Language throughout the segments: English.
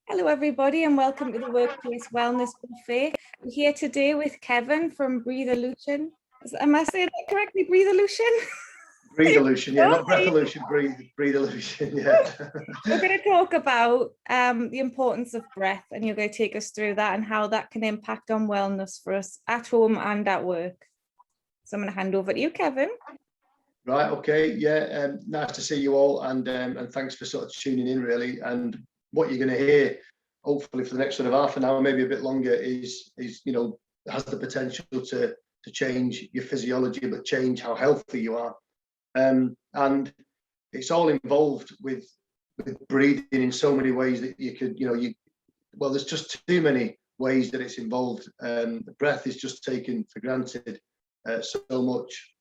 Hello everybody and welcome to the Workplace Wellness Buffet. I'm here today with Kevin from Breatheolution. Am I saying that correctly? Breatheolution? Breatheolution, yeah, not Breatheolution, Breatheolution, yeah. We're going to talk about the importance of breath, and you're going to take us through that and how that can impact on wellness for us at home and at work. So I'm going to hand over to you, Kevin. Right, okay, yeah, nice to see you all, and thanks for sort of tuning in, really. And what you're going to hear, hopefully for the next sort of half an hour, maybe a bit longer, is has the potential to change your physiology, but change how healthy you are. And it's all involved with breathing in so many ways that you could, well, there's just too many ways that it's involved. The breath is just taken for granted so much.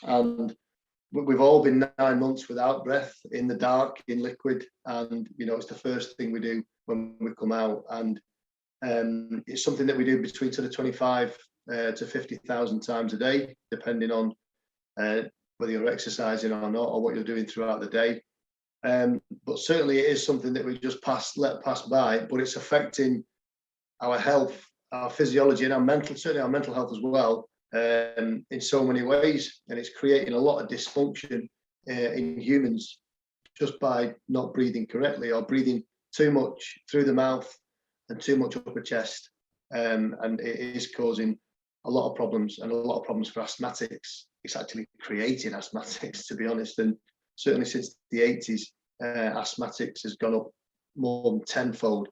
And we've all been 9 months without breath, in the dark, in liquid, and it's the first thing we do when we come out. And it's something that we do between sort of 25 to 50,000 times a day, depending on whether you're exercising or not, or what you're doing throughout the day. But certainly it is something that we just let pass by, but it's affecting our health, our physiology, and our mental health as well, in so many ways. And it's creating a lot of dysfunction in humans just by not breathing correctly, or breathing too much through the mouth and too much upper chest. And it is causing a lot of problems, and a lot of problems for asthmatics. It's actually creating asthmatics, to be honest. And certainly since the 80s, asthmatics has gone up more than tenfold,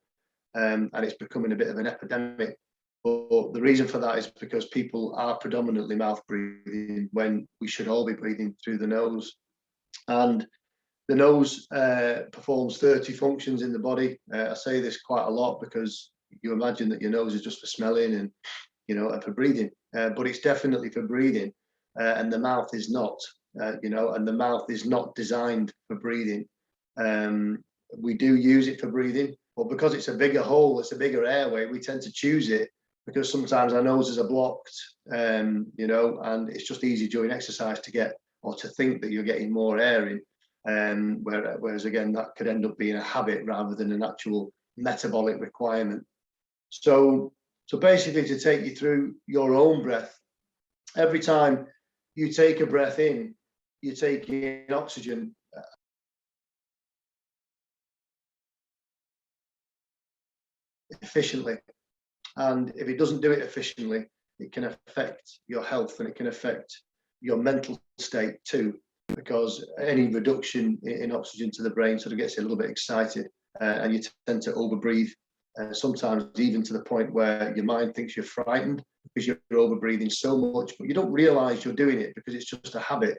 and it's becoming a bit of an epidemic. But the reason for that is because people are predominantly mouth breathing when we should all be breathing through the nose. And the nose performs 30 functions in the body. I say this quite a lot because you imagine that your nose is just for smelling and and for breathing, but it's definitely for breathing, and the mouth is not. And the mouth is not designed for breathing. We do use it for breathing, but because it's a bigger hole, it's a bigger airway, we tend to choose it because sometimes our noses are blocked, and it's just easy during exercise to get, or to think that you're getting more air in, whereas again, that could end up being a habit rather than an actual metabolic requirement. So basically, to take you through your own breath, every time you take a breath in, you take in oxygen efficiently. And if it doesn't do it efficiently, it can affect your health, and it can affect your mental state too, because any reduction in oxygen to the brain sort of gets you a little bit excited, and you tend to overbreathe. Sometimes even to the point where your mind thinks you're frightened because you're overbreathing so much, but you don't realize you're doing it because it's just a habit,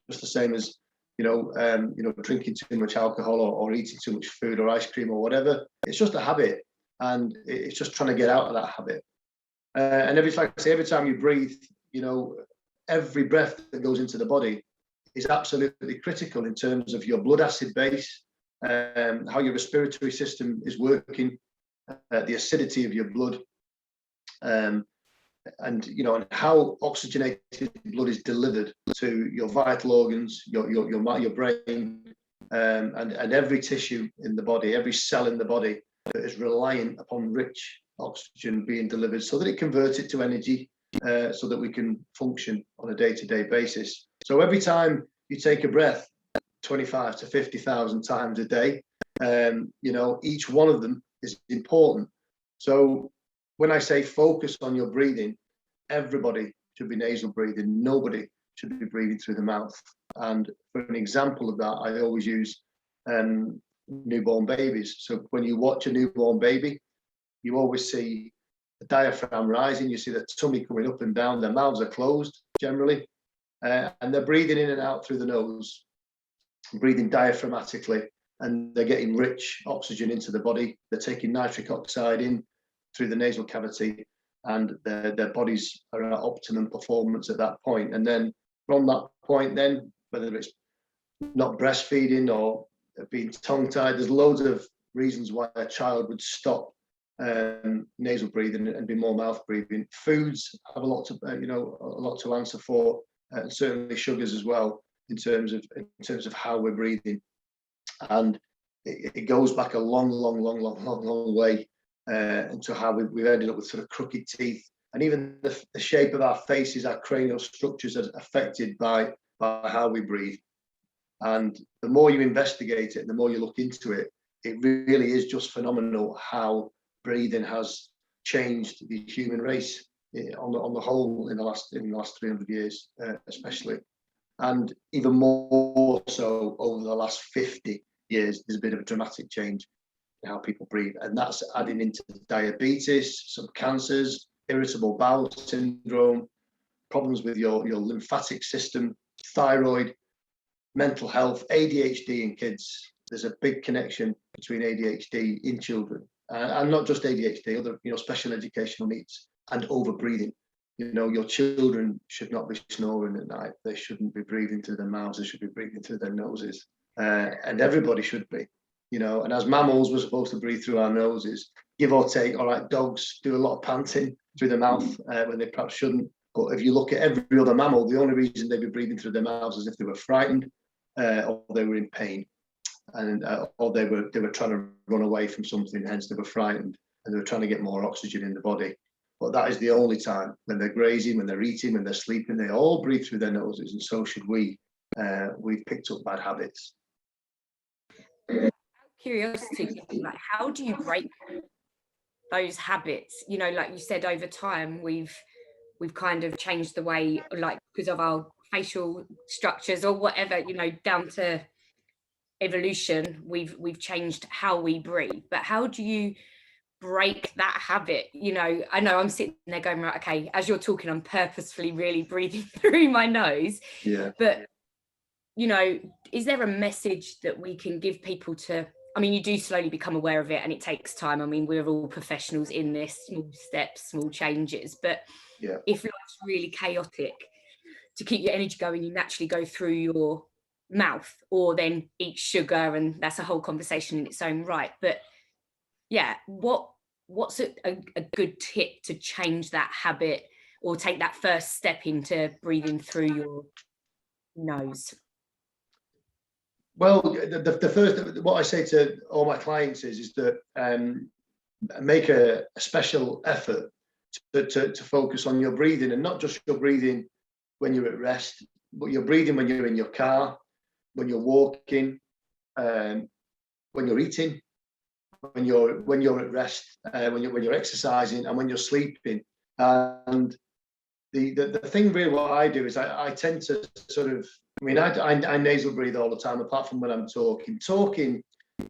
just the same as drinking too much alcohol, or eating too much food or ice cream or whatever. It's just a habit, and it's just trying to get out of that habit. And every time you breathe, every breath that goes into the body is absolutely critical in terms of your blood acid base, how your respiratory system is working, the acidity of your blood, and how oxygenated blood is delivered to your vital organs, your brain, and every tissue in the body, every cell in the body that is reliant upon rich oxygen being delivered, so that it converts it to energy, so that we can function on a day-to-day basis. So every time you take a breath, 25 to 50,000 times a day, each one of them is important. So when I say focus on your breathing, everybody should be nasal breathing. Nobody should be breathing through the mouth. And for an example of that, I always use newborn babies. So when you watch a newborn baby, you always see the diaphragm rising, you see the tummy coming up and down, their mouths are closed generally, and they're breathing in and out through the nose, breathing diaphragmatically, and they're getting rich oxygen into the body. They're taking nitric oxide in through the nasal cavity, and their bodies are at optimum performance at that point. And then from that point, then whether it's not breastfeeding or being tongue-tied, there's loads of reasons why a child would stop nasal breathing and be more mouth breathing. Foods have a lot to answer for, and certainly sugars as well, in terms of how we're breathing. And it goes back a long way into how we've ended up with sort of crooked teeth, and even the shape of our faces, our cranial structures are affected by how we breathe. And the more you investigate it, the more you look into it, it really is just phenomenal how breathing has changed the human race on the whole in the last 300 years, especially, and even more so over the last 50 years. There's a bit of a dramatic change in how people breathe, and that's adding into diabetes, some cancers, irritable bowel syndrome, problems with your lymphatic system, thyroid, mental health, ADHD in kids. There's a big connection between ADHD in children, and not just ADHD, other special educational needs, and overbreathing. Your children should not be snoring at night. They shouldn't be breathing through their mouths. They should be breathing through their noses, and everybody should be. And as mammals, we're supposed to breathe through our noses, give or take. All right, dogs do a lot of panting through their mouth when they perhaps shouldn't. But if you look at every other mammal, the only reason they'd be breathing through their mouths is if they were frightened, or they were in pain, and or they were trying to run away from something, hence they were frightened, and they were trying to get more oxygen in the body. But that is the only time. When they're grazing, when they're eating, when they're sleeping, they all breathe through their noses, and so should we. We've picked up bad habits. Curiosity, like, how do you break those habits? Like you said, over time we've kind of changed the way, like, because of our facial structures or whatever, down to evolution, we've changed how we breathe. But how do you break that habit? I know I'm sitting there going, right, okay, as you're talking, I'm purposefully really breathing through my nose. Yeah. But is there a message that we can give people to, you do slowly become aware of it, and it takes time. We're all professionals in this, small steps, small changes. But yeah, if life's really chaotic, to keep your energy going, you naturally go through your mouth, or then eat sugar, and that's a whole conversation in its own right. But yeah, what's a good tip to change that habit, or take that first step into breathing through your nose? Well, the first, what I say to all my clients is that make a special effort to focus on your breathing, and not just your breathing when you're at rest, but your breathing when you're in your car, when you're walking, when you're eating, when you're at rest, when you're exercising, and when you're sleeping. And the thing really, what I do is I tend to sort of, I nasal breathe all the time, apart from when I'm talking. Talking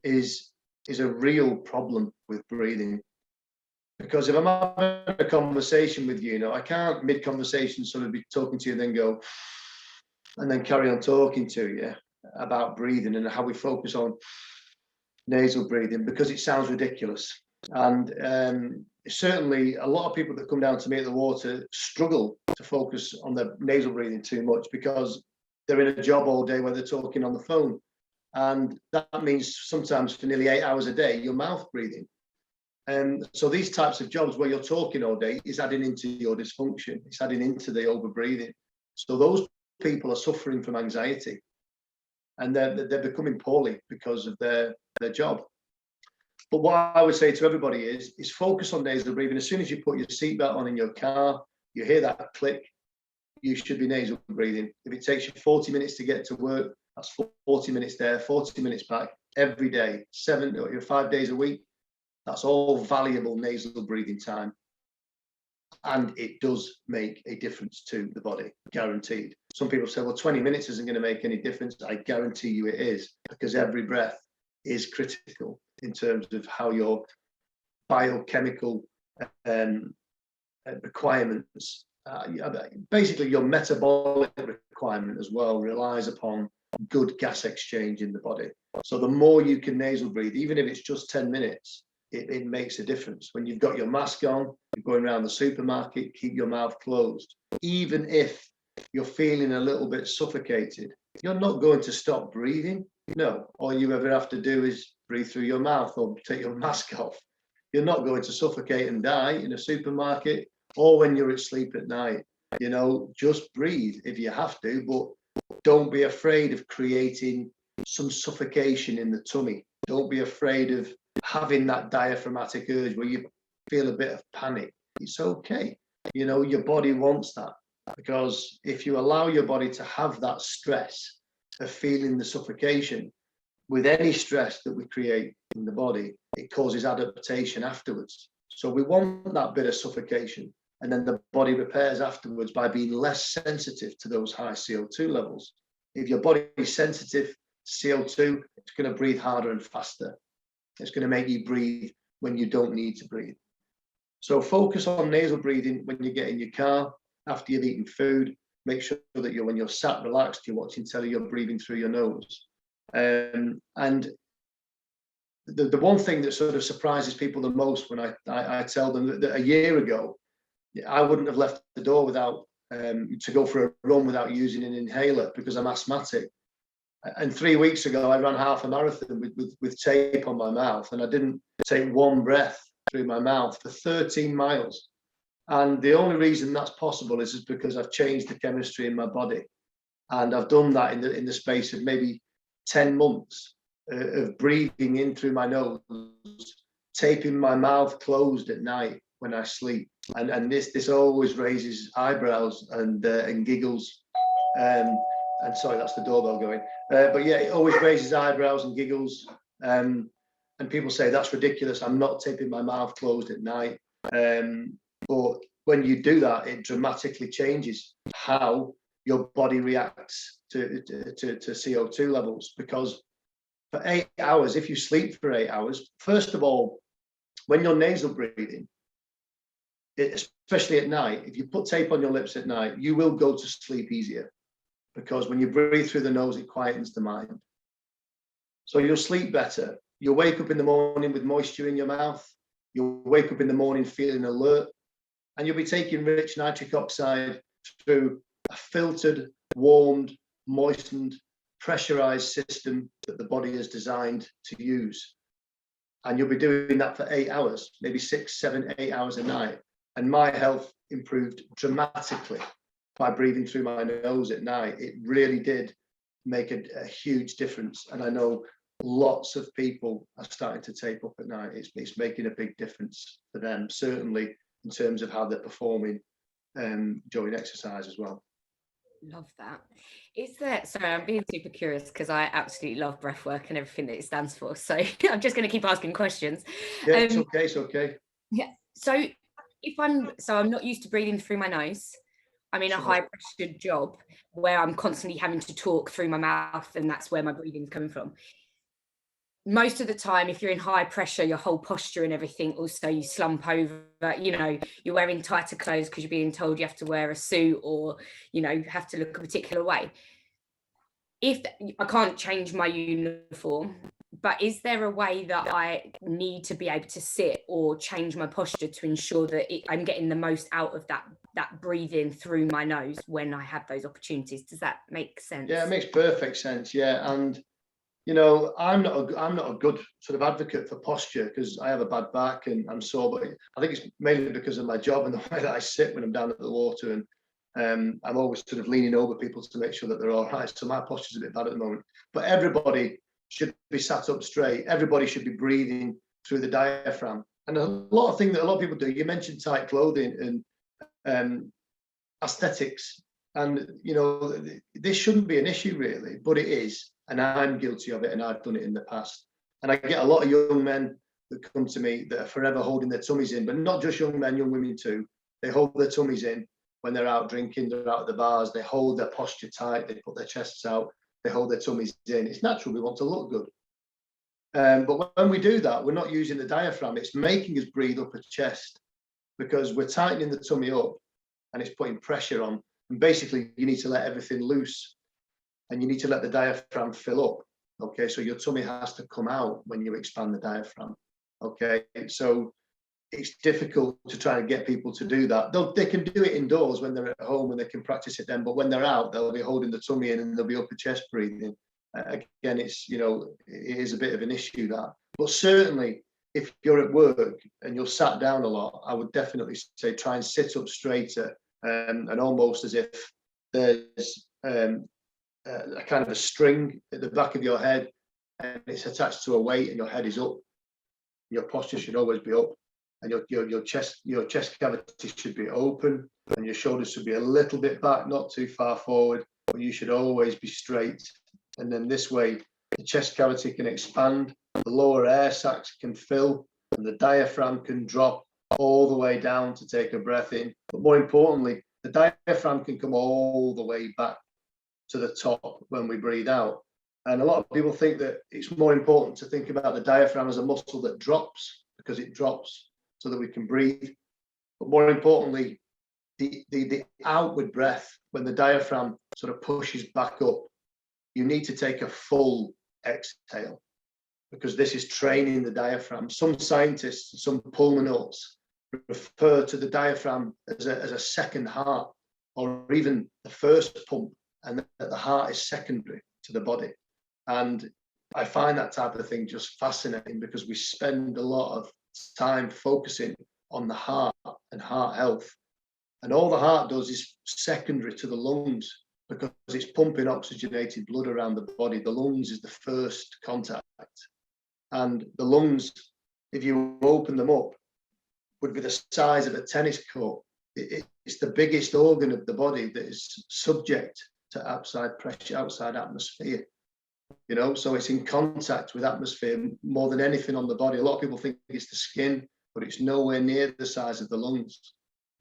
is a real problem with breathing, because if I'm having a conversation with you, I can't mid-conversation sort of be talking to you and then go, and then carry on talking to you about breathing and how we focus on nasal breathing, because it sounds ridiculous. And certainly a lot of people that come down to me at the water struggle to focus on their nasal breathing too much, because they're in a job all day where they're talking on the phone, and that means sometimes for nearly 8 hours a day you're mouth breathing. And so these types of jobs where you're talking all day is adding into your dysfunction, it's adding into the over breathing. So those people are suffering from anxiety, and they're becoming poorly because of their job. But what I would say to everybody is focus on nasal breathing. As soon as you put your seatbelt on in your car, you hear that click, you should be nasal breathing. If it takes you 40 minutes to get to work, that's 40 minutes there, 40 minutes back, every day, 7 or 5 days a week. That's all valuable nasal breathing time. And it does make a difference to the body, guaranteed. Some people say, well, 20 minutes isn't going to make any difference. I guarantee you it is, because every breath is critical in terms of how your biochemical requirements, basically your metabolic requirement as well, relies upon good gas exchange in the body. So the more you can nasal breathe, even if it's just 10 minutes, it makes a difference. When you've got your mask on, you're going around the supermarket, keep your mouth closed. Even if you're feeling a little bit suffocated, you're not going to stop breathing. No, all you ever have to do is breathe through your mouth or take your mask off. You're not going to suffocate and die in a supermarket or when you're asleep at night. Just breathe if you have to, but don't be afraid of creating some suffocation in the tummy Don't be afraid of having that diaphragmatic urge where you feel a bit of panic. It's okay. You know, your body wants that, because if you allow your body to have that stress of feeling the suffocation, with any stress that we create in the body, it causes adaptation afterwards. So we want that bit of suffocation, and then the body repairs afterwards by being less sensitive to those high CO2 levels. If your body is sensitive to CO2, it's going to breathe harder and faster. It's going to make you breathe when you don't need to breathe. So focus on nasal breathing when you get in your car, after you've eaten food. Make sure that when you're sat relaxed, you're watching telly, you're breathing through your nose. And the one thing that sort of surprises people the most when I tell them that a year ago, I wouldn't have left the door without to go for a run without using an inhaler because I'm asthmatic. And 3 weeks ago, I ran half a marathon with tape on my mouth, and I didn't take one breath through my mouth for 13 miles. And the only reason that's possible is because I've changed the chemistry in my body. And I've done that in the space of maybe 10 months of breathing in through my nose, taping my mouth closed at night when I sleep. And this always raises eyebrows and giggles. And sorry, that's the doorbell going. But yeah, it always raises eyebrows and giggles. And people say, that's ridiculous. I'm not taping my mouth closed at night. But when you do that, it dramatically changes how your body reacts to CO2 levels. Because for 8 hours, if you sleep for 8 hours, first of all, when you're nasal breathing, especially at night, if you put tape on your lips at night, you will go to sleep easier, because when you breathe through the nose, it quietens the mind. So you'll sleep better. You'll wake up in the morning with moisture in your mouth. You'll wake up in the morning feeling alert, and you'll be taking rich nitric oxide through a filtered, warmed, moistened, pressurized system that the body is designed to use. And you'll be doing that for 8 hours, maybe 6, 7, 8 hours a night. And my health improved dramatically by breathing through my nose at night. It really did make a huge difference. And I know lots of people are starting to tape up at night. It's making a big difference for them, certainly in terms of how they're performing during exercise as well. Love that. Is there, sorry, I'm being super curious because I absolutely love breath work and everything that it stands for. So I'm just going to keep asking questions. Yeah, it's okay, it's okay. Yeah. So I'm not used to breathing through my nose. I'm in a high pressured job where I'm constantly having to talk through my mouth, and that's where my breathing is coming from. Most of the time, if you're in high pressure, your whole posture and everything, also you slump over, you're wearing tighter clothes because you're being told you have to wear a suit, or, you have to look a particular way. If I can't change my uniform, but is there a way that I need to be able to sit or change my posture to ensure that I'm getting the most out of that breathing through my nose when I have those opportunities? Does that make sense? Yeah, it makes perfect sense. Yeah, and I'm not a good sort of advocate for posture because I have a bad back and I'm sore, but I think it's mainly because of my job and the way that I sit when I'm down at the water, and I'm always sort of leaning over people to make sure that they're all right. So my posture's a bit bad at the moment. But everybody should be sat up straight. Everybody should be breathing through the diaphragm. And a lot of things that a lot of people do, you mentioned tight clothing and aesthetics, and this shouldn't be an issue really, but it is. And I'm guilty of it, and I've done it in the past. And I get a lot of young men that come to me that are forever holding their tummies in, but not just young men, young women too. They hold their tummies in when they're out drinking, they're out at the bars, they hold their posture tight, they put their chests out, they hold their tummies in. It's natural, we want to look good. But when we do that, we're not using the diaphragm. It's making us breathe up a chest because we're tightening the tummy up and it's putting pressure on. And basically, you need to let everything loose. And you need to let the diaphragm fill up. Okay, so your tummy has to come out when you expand the diaphragm. Okay, so it's difficult to try and get people to do that. They can do it indoors when they're at home and they can practice it then, but when they're out, they'll be holding the tummy in and they'll be upper chest breathing. Again, it's, it is a bit of an issue that. But certainly, if you're at work and you're sat down a lot, I would definitely say try and sit up straighter and almost as if there's a kind of a string at the back of your head and it's attached to a weight, and your head is up. Your posture should always be up, and your chest cavity should be open, and your shoulders should be a little bit back, not too far forward, but you should always be straight. And then this way, the chest cavity can expand, the lower air sacs can fill, and the diaphragm can drop all the way down to take a breath in. But more importantly, the diaphragm can come all the way back to the top when we breathe out. And a lot of people think that it's more important to think about the diaphragm as a muscle that drops, because it drops so that we can breathe. But more importantly, the outward breath, when the diaphragm sort of pushes back up, you need to take a full exhale, because this is training the diaphragm. Some scientists, some pulmonologists refer to the diaphragm as a second heart, or even the first pump, and that the heart is secondary to the body. And I find that type of thing just fascinating, because we spend a lot of time focusing on the heart and heart health. And all the heart does is secondary to the lungs, because it's pumping oxygenated blood around the body. The lungs is the first contact. And the lungs, if you open them up, would be the size of a tennis court. It's the biggest organ of the body that is subject to outside pressure, outside atmosphere. You know, so it's in contact with atmosphere more than anything on the body. A lot of people think it's the skin, but it's nowhere near the size of the lungs.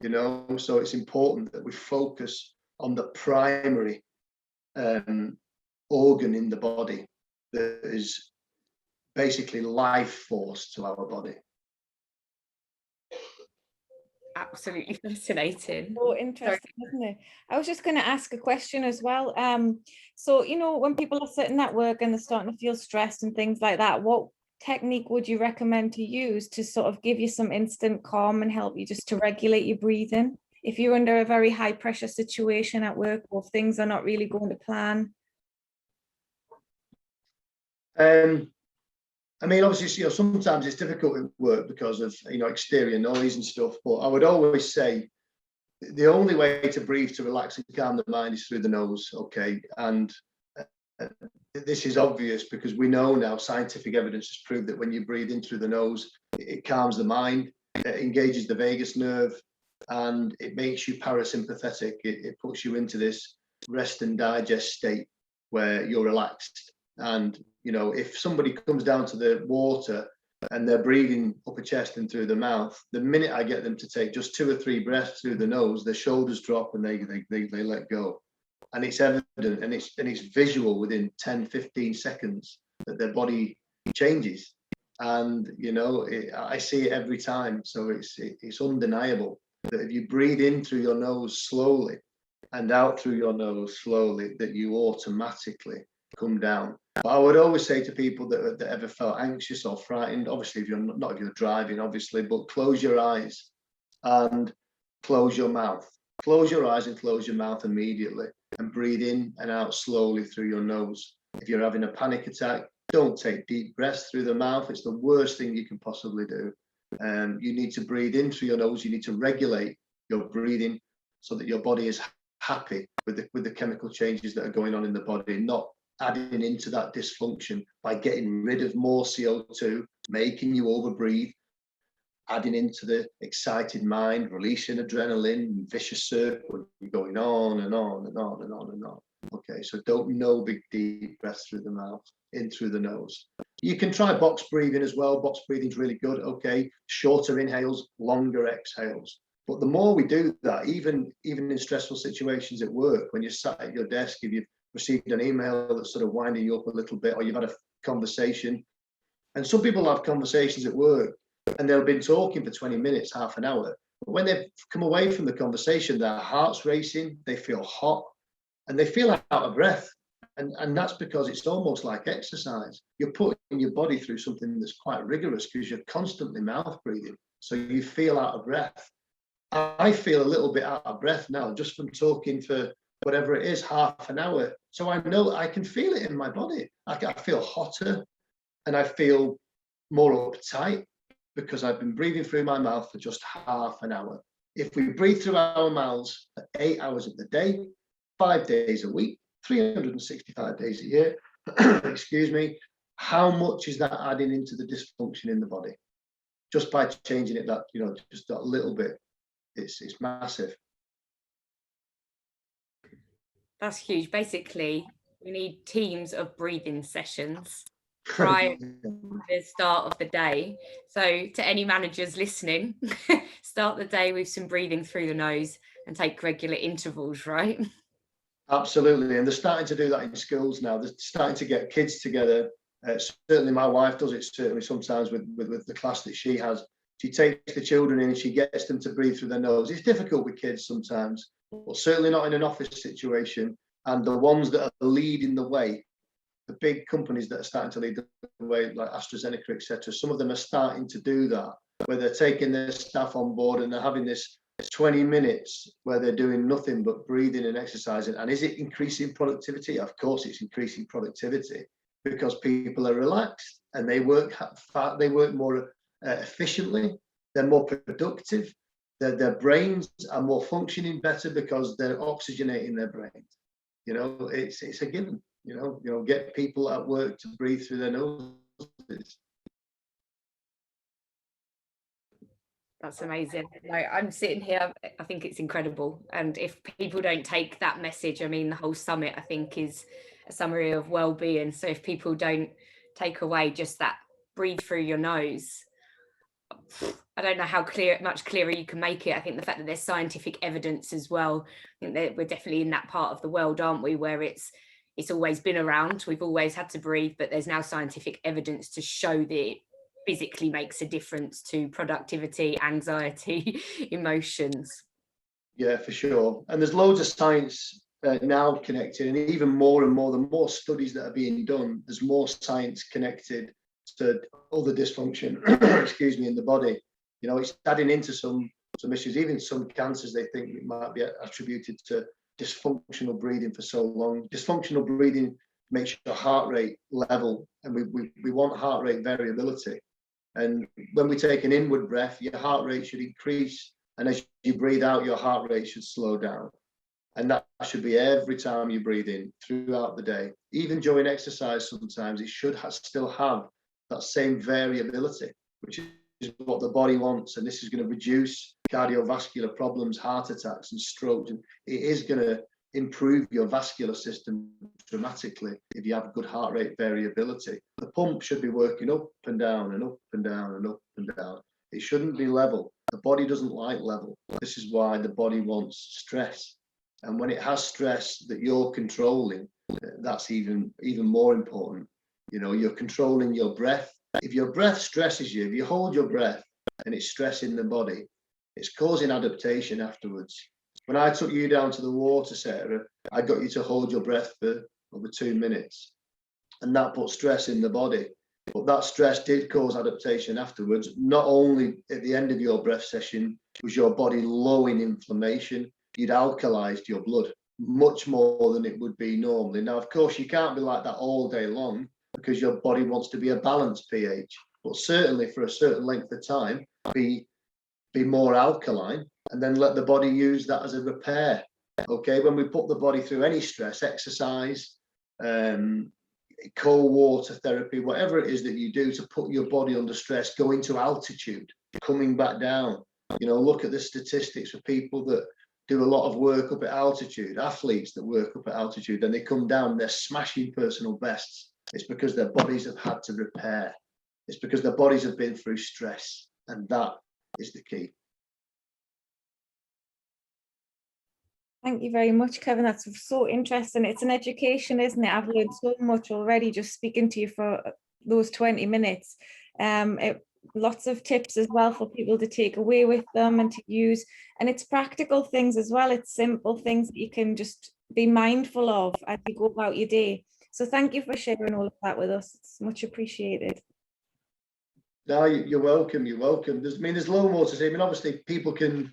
You know, so it's important that we focus on the primary organ in the body that is basically life force to our body. Absolutely fascinating. So interesting, isn't it? I was just going to ask a question as well. So, you know, when people are sitting at work and they're starting to feel stressed and things like that, what technique would you recommend to use to sort of give you some instant calm and help you just to regulate your breathing if you're under a very high pressure situation at work, or if things are not really going to plan? I mean, obviously, you know, sometimes it's difficult at work because of, you know, exterior noise and stuff. But I would always say the only way to breathe to relax and calm the mind is through the nose. Okay, and this is obvious because we know now scientific evidence has proved that when you breathe in through the nose, it calms the mind, it engages the vagus nerve, and it makes you parasympathetic. It puts you into this rest and digest state where you're relaxed. And, you know, if somebody comes down to the water and they're breathing up a chest and through the mouth, the minute I get them to take just 2 or 3 breaths through the nose, their shoulders drop and they let go. And it's evident, and it's visual within 10, 15 seconds that their body changes. And, you know, I see it every time. So it's undeniable that if you breathe in through your nose slowly and out through your nose slowly, that you automatically come down. But I would always say to people that ever felt anxious or frightened, obviously if you're driving, obviously, but close your eyes and close your mouth. Close your eyes and close your mouth immediately, and breathe in and out slowly through your nose. If you're having a panic attack, don't take deep breaths through the mouth. It's the worst thing you can possibly do. You need to breathe in through your nose. You need to regulate your breathing so that your body is happy with the chemical changes that are going on in the body, not adding into that dysfunction by getting rid of more CO2, making you overbreathe, adding into the excited mind, releasing adrenaline, vicious circle, going on and on and on and on and on. Okay, so no big deep breaths through the mouth, in through the nose. You can try box breathing as well. Box breathing is really good. Okay, shorter inhales, longer exhales. But the more we do that, even in stressful situations at work, when you're sat at your desk, if you've received an email that's sort of winding you up a little bit, or you've had a conversation, and some people have conversations at work and they've been talking for 20 minutes, half an hour. But when they've come away from the conversation, their heart's racing, they feel hot, and they feel out of breath. And that's because it's almost like exercise. You're putting your body through something that's quite rigorous because you're constantly mouth breathing. So you feel out of breath. I feel a little bit out of breath now just from talking for whatever it is, half an hour. So I know I can feel it in my body. I feel hotter and I feel more uptight because I've been breathing through my mouth for just half an hour. If we breathe through our mouths for 8 hours of the day, 5 days a week, 365 days a year, excuse me, how much is that adding into the dysfunction in the body? Just by changing it, that, you know, just a little bit, it's massive. That's huge. Basically, we need teams of breathing sessions prior to the start of the day. So to any managers listening, start the day with some breathing through the nose and take regular intervals, right? Absolutely, and they're starting to do that in schools now. They're starting to get kids together. Certainly my wife does it, certainly sometimes with the class that she has. She takes the children in and she gets them to breathe through their nose. It's difficult with kids sometimes, but certainly not in an office situation. And the ones that are leading the way, the big companies that are starting to lead the way, like AstraZeneca, etc., some of them are starting to do that, where they're taking their staff on board and they're having this 20 minutes where they're doing nothing but breathing and exercising. And is it increasing productivity? Of course it's increasing productivity, because people are relaxed and they work more efficiently, they're more productive, their brains are more functioning better because they're oxygenating their brains. You know, it's a given. You know, get people at work to breathe through their noses. That's amazing. No, I'm sitting here, I think it's incredible. And if people don't take that message, I mean, the whole summit, I think, is a summary of well-being. So if people don't take away just that breathe through your nose, I don't know how much clearer you can make it. I think the fact that there's scientific evidence as well, I think that we're definitely in that part of the world, aren't we, where it's always been around. We've always had to breathe, but there's now scientific evidence to show that it physically makes a difference to productivity, anxiety, emotions. Yeah, for sure. And there's loads of science now connected, and even more and more, the more studies that are being done, there's more science connected to other dysfunction, excuse me, in the body. You know, it's adding into some issues, even some cancers they think it might be attributed to dysfunctional breathing for so long. Dysfunctional breathing makes your heart rate level, and we want heart rate variability. And when we take an inward breath, your heart rate should increase, and as you breathe out, your heart rate should slow down. And that should be every time you breathe in throughout the day. Even during exercise, sometimes it should still have that same variability, which is what the body wants. And this is going to reduce cardiovascular problems, heart attacks and strokes. And it is going to improve your vascular system dramatically if you have good heart rate variability. The pump should be working up and down and up and down and up and down. It shouldn't be level. The body doesn't like level. This is why the body wants stress. And when it has stress that you're controlling, that's even more important. You know, you're controlling your breath. If your breath stresses you, if you hold your breath and it's stressing the body, it's causing adaptation afterwards. When I took you down to the water, Sarah, I got you to hold your breath for over 2 minutes, and that put stress in the body. But that stress did cause adaptation afterwards. Not only at the end of your breath session was your body low in inflammation, you'd alkalized your blood much more than it would be normally. Now, of course, you can't be like that all day long because your body wants to be a balanced pH, but certainly for a certain length of time, be more alkaline, and then let the body use that as a repair. Okay, when we put the body through any stress, exercise, cold water therapy, whatever it is that you do to put your body under stress, go into altitude, coming back down. You know, look at the statistics for people that do a lot of work up at altitude, athletes that work up at altitude, then they come down, they're smashing personal bests. It's because their bodies have had to repair. It's because their bodies have been through stress, and that is the key. Thank you very much, Kevin. That's so interesting. It's an education, isn't it? I've learned so much already just speaking to you for those 20 minutes. Lots of tips as well for people to take away with them and to use. And it's practical things as well. It's simple things that you can just be mindful of as you go about your day. So thank you for sharing all of that with us. It's much appreciated. No, you're welcome. You're welcome. There's a lot more to say. I mean, obviously, people can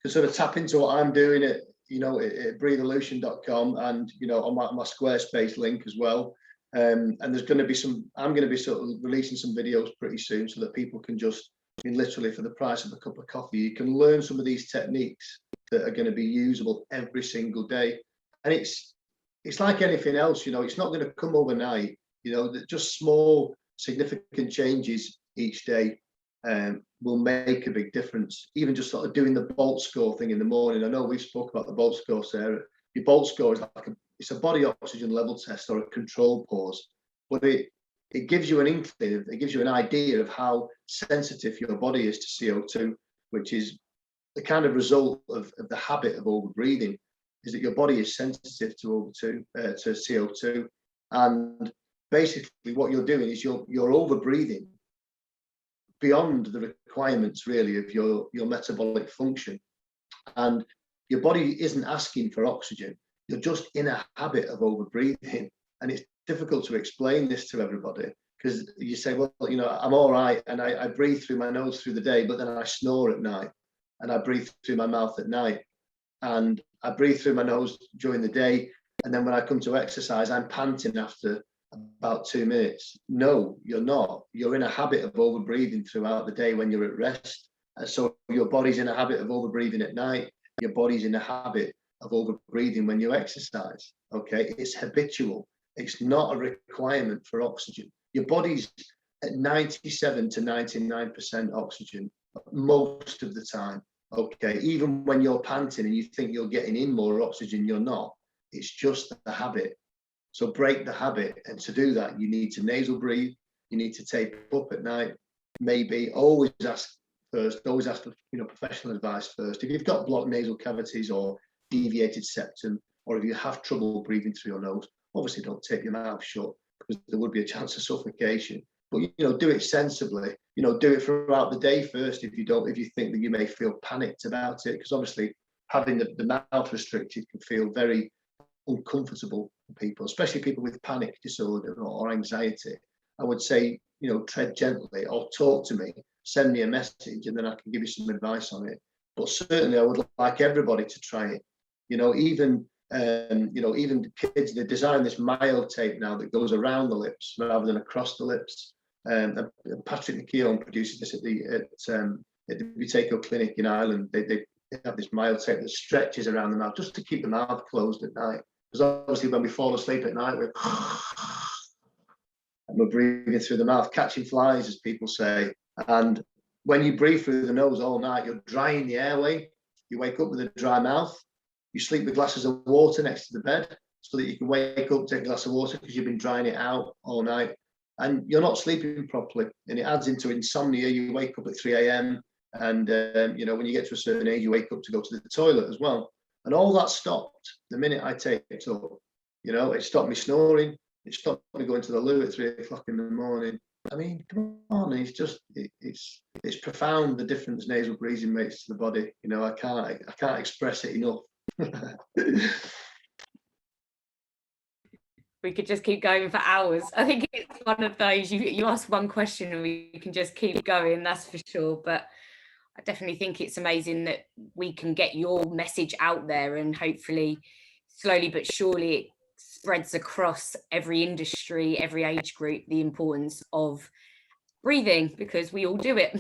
sort of tap into what I'm doing at breatheolution.com and on my Squarespace link as well. And there's going to be I'm going to be sort of releasing some videos pretty soon so that people can just, literally for the price of a cup of coffee, you can learn some of these techniques that are going to be usable every single day. And it's like anything else, it's not going to come overnight. You know, that just small significant changes each day will make a big difference. Even just sort of doing the Bolt score thing in the morning. I know we've spoke about the Bolt score, Sarah. Your Bolt score is like it's a body oxygen level test or a control pause, but it gives you an inkling, it gives you an idea of how sensitive your body is to CO2, which is the kind of result of the habit of over breathing, is that your body is sensitive to CO2, and basically what you're doing is you're over breathing beyond the requirements really of your metabolic function, and your body isn't asking for oxygen. You're just in a habit of over breathing, and it's difficult to explain this to everybody, because you say, well, you know, I'm all right and I breathe through my nose through the day, but then I snore at night, and I breathe through my mouth at night, and I breathe through my nose during the day, and then when I come to exercise I'm panting after about 2 minutes. No, you're not. You're in a habit of over breathing throughout the day when you're at rest, and so your body's in a habit of over breathing at night. Your body's in a habit of over breathing when you exercise. Okay, it's habitual. It's not a requirement for oxygen. Your body's at 97 to 99% oxygen most of the time. Okay, even when you're panting and you think you're getting in more oxygen, you're not. It's just the habit. So break the habit, and to do that, you need to nasal breathe. You need to tape up at night. Maybe always ask first. Always ask for professional advice first. If you've got blocked nasal cavities or deviated septum, or if you have trouble breathing through your nose, obviously don't tape your mouth shut, because there would be a chance of suffocation. But do it sensibly. Do it throughout the day first. If you think that you may feel panicked about it, because obviously having the mouth restricted can feel very uncomfortable for people, especially people with panic disorder or anxiety. I would say, tread gently, or talk to me, send me a message, and then I can give you some advice on it. But certainly I would like everybody to try it. Even kids, they design this mild tape now that goes around the lips rather than across the lips. And Patrick McKeown produces this at the Buteyko Clinic in Ireland. They have this mild tape that stretches around the mouth just to keep the mouth closed at night. Because obviously when we fall asleep at night, we're breathing through the mouth, catching flies, as people say. And when you breathe through the nose all night, you're drying the airway. You wake up with a dry mouth. You sleep with glasses of water next to the bed so that you can wake up, take a glass of water, because you've been drying it out all night. And you're not sleeping properly. And it adds into insomnia. You wake up at 3 a.m. And, when you get to a certain age, you wake up to go to the toilet as well. And all that stopped the minute I taped up. It stopped me snoring. It stopped me going to the loo at 3 o'clock in the morning. I mean, come on, it's profound, the difference nasal breathing makes to the body. I can't express it enough. We could just keep going for hours. I think it's one of those, you ask one question and we can just keep going, that's for sure. But I definitely think it's amazing that we can get your message out there, and hopefully slowly but surely it spreads across every industry, every age group, the importance of breathing, because we all do it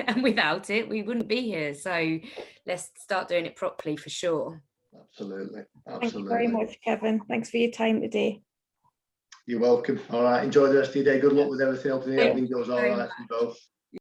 and without it we wouldn't be here. So let's start doing it properly, for sure. Absolutely. Thank you very much, Kevin. Thanks for your time today. You're welcome. All right, enjoy the rest of your day. Good luck with everything. Hopefully everything goes all right for you both.